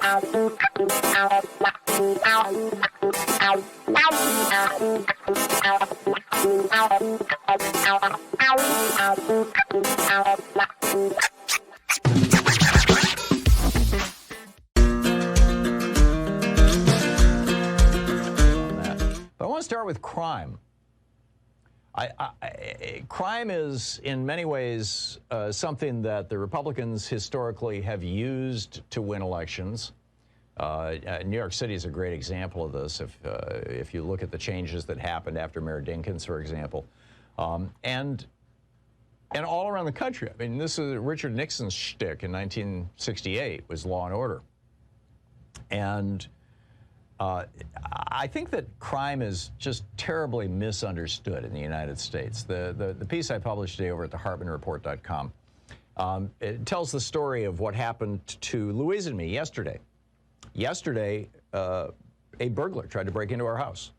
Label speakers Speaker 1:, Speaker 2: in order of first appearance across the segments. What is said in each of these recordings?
Speaker 1: But I want to start with crime. Crime is, in many ways, something that the Republicans historically have used to win elections. New York City is a great example of this. If you look at the changes that happened after Mayor Dinkins, for example, and all around the country. I mean, this is Richard Nixon's shtick in 1968 was law and order, and I think that crime is just terribly misunderstood in the United States. The piece I published today over at thehartmannreport.com, it tells the story of what happened to Louise and me yesterday. Yesterday, a burglar tried to break into our house.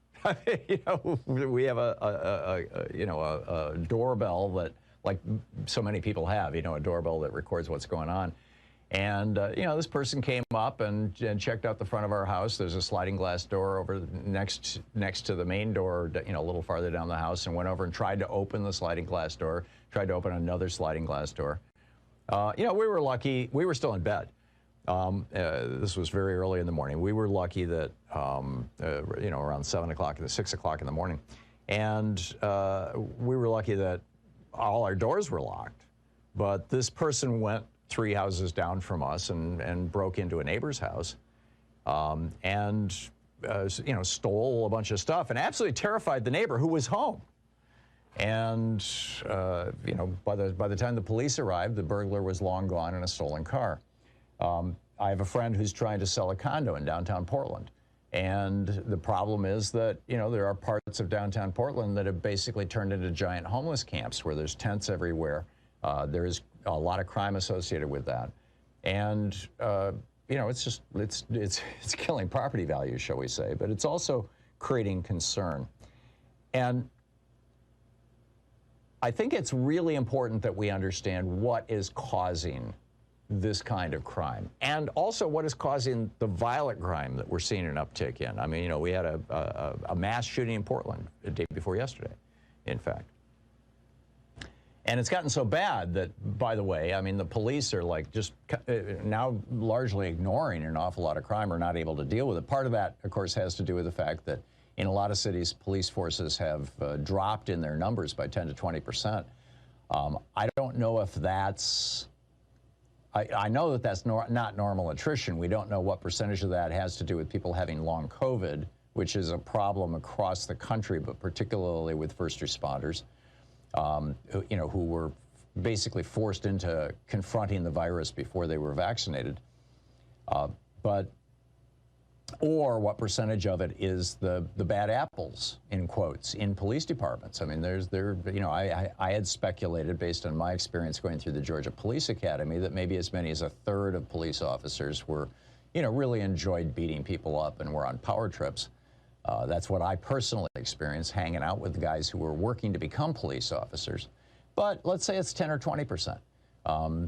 Speaker 1: You know, we have a doorbell that, like so many people have, you know, a doorbell that records what's going on. And, you know, this person came up and checked out the front of our house. There's a sliding glass door over next to the main door, you know, a little farther down the house, and went over and tried to open the sliding glass door, tried to open another sliding glass door. You know, we were lucky. We were still in bed. This was very early in the morning. We were lucky that, you know, around 7 o'clock, 6 o'clock in the morning. And we were lucky that all our doors were locked. But this person went 3 houses down from us and broke into a neighbor's house and, you know, stole a bunch of stuff and absolutely terrified the neighbor who was home. And, you know, by the time the police arrived, the burglar was long gone in a stolen car. I have a friend who's trying to sell a condo in downtown Portland. And the problem is that, you know, there are parts of downtown Portland that have basically turned into giant homeless camps where there's tents everywhere. There is a lot of crime associated with that. And, you know, it's killing property values, shall we say, but it's also creating concern. And I think it's really important that we understand what is causing this kind of crime, and also what is causing the violent crime that we're seeing an uptick in. I mean, you know, we had a mass shooting in Portland the day before yesterday, in fact. And it's gotten so bad that, by the way, I mean, the police are like just now largely ignoring an awful lot of crime or not able to deal with it. Part of that, of course, has to do with the fact that in a lot of cities, police forces have dropped in their numbers by 10 to 20%. I don't know if that's... I know that that's not normal attrition. We don't know what percentage of that has to do with people having long COVID, which is a problem across the country, but particularly with first responders, you know, who were basically forced into confronting the virus before they were vaccinated. Or what percentage of it is the bad apples, in quotes, in police departments. I mean, you know, I had speculated based on my experience going through the Georgia Police Academy that maybe as many as a third of police officers were, you know, really enjoyed beating people up and were on power trips. That's what I personally experienced hanging out with the guys who were working to become police officers. But let's say it's 10 or 20%.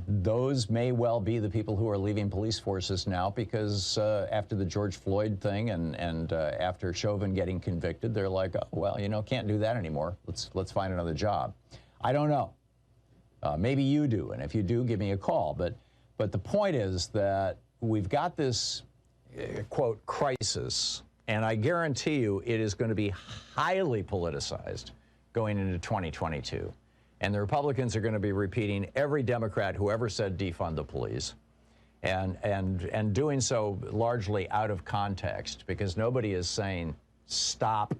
Speaker 1: Those may well be the people who are leaving police forces now because after the George Floyd thing and after Chauvin getting convicted, they're like, oh, well, you know, can't do that anymore. Let's find another job. I don't know. Maybe you do, and if you do, give me a call. But the point is that we've got this, quote, crisis, and I guarantee you it is going to be highly politicized going into 2022. And the Republicans are going to be repeating every Democrat who ever said defund the police, and doing so largely out of context, because nobody is saying stop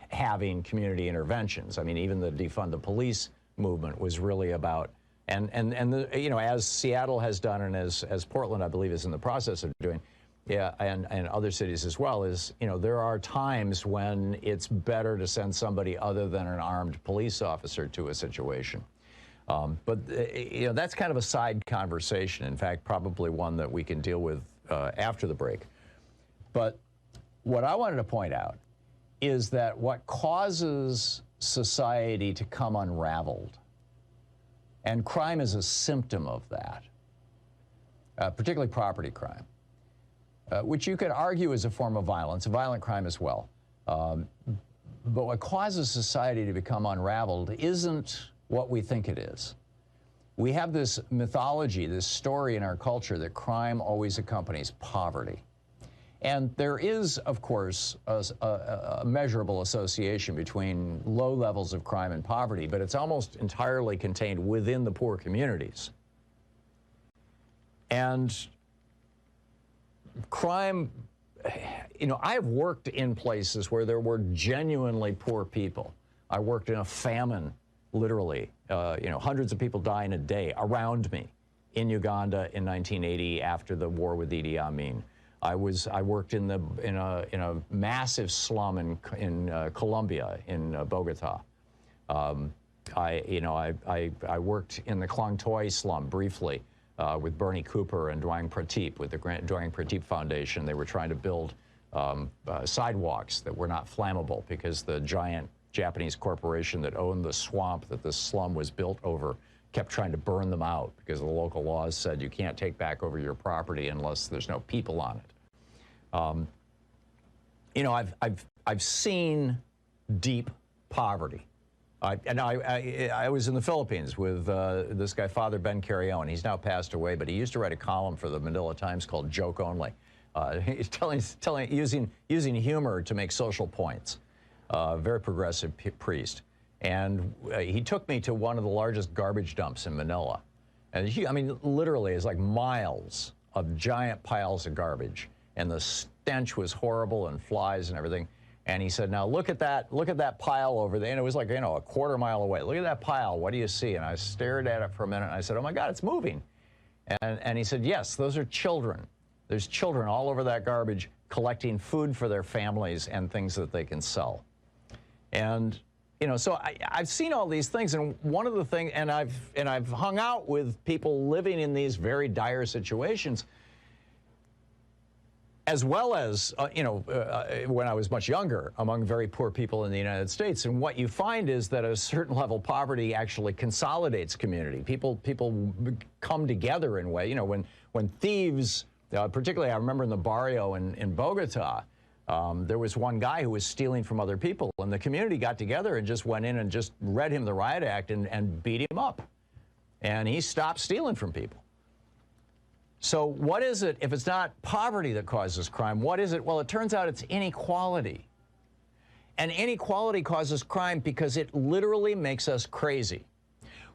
Speaker 1: having community interventions. I mean, even the defund the police movement was really about, and you know, as Seattle has done and as Portland, I believe, is in the process of doing, yeah, and other cities as well, is, you know, there are times when it's better to send somebody other than an armed police officer to a situation. But, you know, that's kind of a side conversation. In fact, probably one that we can deal with after the break. But what I wanted to point out is that what causes society to come unraveled, and crime is a symptom of that, particularly property crime, which you could argue is a form of violence, a violent crime as well. But what causes society to become unraveled isn't what we think it is. We have this mythology, this story in our culture that crime always accompanies poverty. And there is, of course, a measurable association between low levels of crime and poverty, but it's almost entirely contained within the poor communities. And crime, you know, I've worked in places where there were genuinely poor people. I worked in a famine, literally, you know, hundreds of people dying a day around me in Uganda in 1980 after the war with Idi Amin. I worked in a massive slum in Colombia, in Bogota. I worked in the Klong Toy slum briefly with Bernie Cooper and Dwang Pratip with the Dwang Pratip Foundation. They were trying to build sidewalks that were not flammable because the giant Japanese corporation that owned the swamp that this slum was built over kept trying to burn them out because the local laws said you can't take back over your property unless there's no people on it. You know, I've seen deep poverty. I was in the Philippines with this guy, Father Ben Carrion. He's now passed away, but he used to write a column for the Manila Times called Joke Only. He's using humor to make social points. Very progressive priest. And he took me to one of the largest garbage dumps in Manila. And I mean, literally, it's like miles of giant piles of garbage. And the stench was horrible and flies and everything. And he said, now look at that pile over there. And it was like, you know, a quarter mile away. Look at that pile. What do you see? And I stared at it for a minute. And I said, oh, my God, it's moving. And he said, yes, those are children. There's children all over that garbage collecting food for their families and things that they can sell. And, you know, so I've seen all these things. And one of the things, and I've hung out with people living in these very dire situations, as well as, you know, when I was much younger, among very poor people in the United States. And what you find is that a certain level, poverty actually consolidates community. People come together in a way. You know, when thieves, particularly I remember in the barrio in Bogota, there was one guy who was stealing from other people, and the community got together and just went in and just read him the riot act and beat him up. And he stopped stealing from people. So what is it, if it's not poverty that causes crime, what is it? Well, it turns out it's inequality. And inequality causes crime because it literally makes us crazy.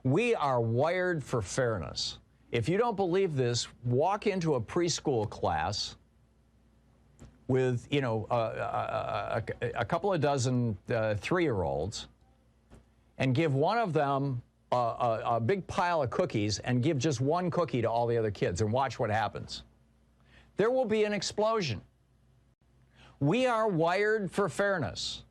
Speaker 1: We are wired for fairness. If you don't believe this, walk into a preschool class with, you know, a couple of dozen 3-year-olds and give one of them a big pile of cookies and give just one cookie to all the other kids and watch what happens. There will be an explosion. We are wired for fairness.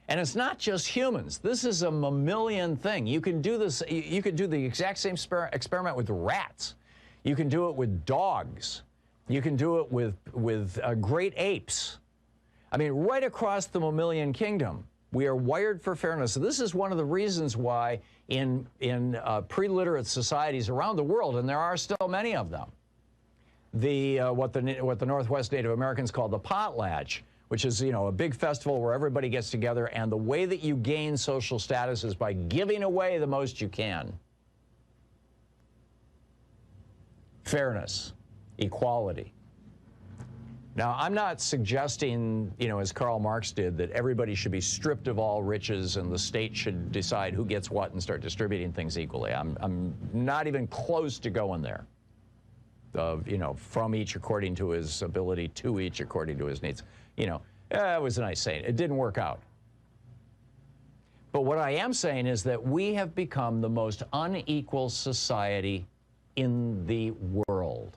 Speaker 1: And it's not just humans. This is a mammalian thing. You can do this, you could do the exact same experiment with rats. You can do it with dogs. You can do it with great apes. I mean, right across the mammalian kingdom, we are wired for fairness. So this is one of the reasons why in pre-literate societies around the world, and there are still many of them, what the Northwest Native Americans call the potlatch, which is, you know, a big festival where everybody gets together, and the way that you gain social status is by giving away the most you can. Fairness, equality. Now, I'm not suggesting, you know, as Karl Marx did, that everybody should be stripped of all riches and the state should decide who gets what and start distributing things equally. I'm not even close to going there. You know, from each according to his ability, to each according to his needs. You know, it was a nice saying. It didn't work out. But what I am saying is that we have become the most unequal society in the world,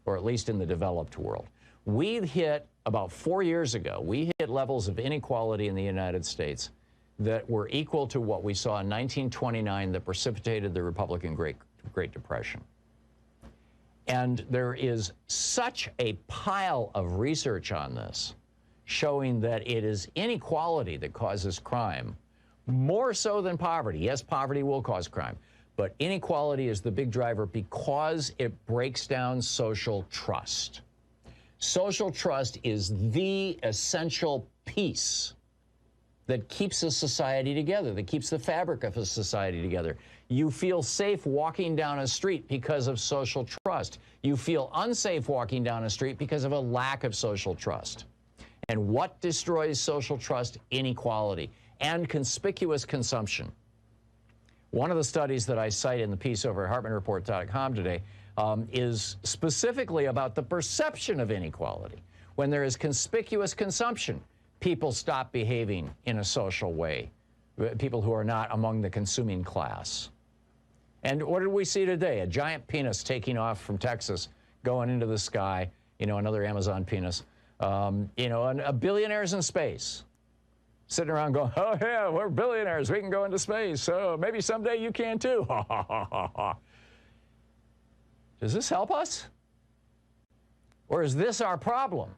Speaker 1: or at least in the developed world. We hit, about 4 years ago, we hit levels of inequality in the United States that were equal to what we saw in 1929 that precipitated the Republican Great Depression. And there is such a pile of research on this showing that it is inequality that causes crime, more so than poverty. Yes, poverty will cause crime, but inequality is the big driver because it breaks down social trust. Social trust is the essential piece that keeps a society together, that keeps the fabric of a society together. You feel safe walking down a street because of social trust. You feel unsafe walking down a street because of a lack of social trust. And what destroys social trust? Inequality and conspicuous consumption. One of the studies that I cite in the piece over at HartmannReport.com today is specifically about the perception of inequality. When there is conspicuous consumption, people stop behaving in a social way, people who are not among the consuming class. And what did we see today? A giant penis taking off from Texas, going into the sky, you know, another Amazon penis, you know, and billionaires in space, sitting around going, oh, yeah, we're billionaires. We can go into space. So maybe someday you can too. Does this help us? Or is this our problem?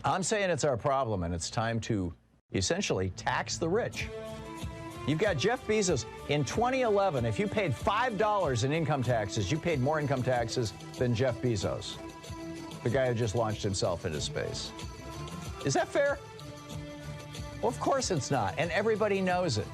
Speaker 1: I'm saying it's our problem, and it's time to essentially tax the rich. You've got Jeff Bezos. In 2011, if you paid $5 in income taxes, you paid more income taxes than Jeff Bezos, the guy who just launched himself into space. Is that fair? Well, of course it's not, and everybody knows it.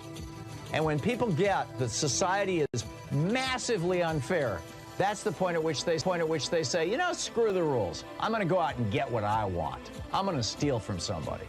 Speaker 1: And when people get that society is massively unfair, that's the point at which they say, you know, screw the rules. I'm going to go out and get what I want. I'm going to steal from somebody.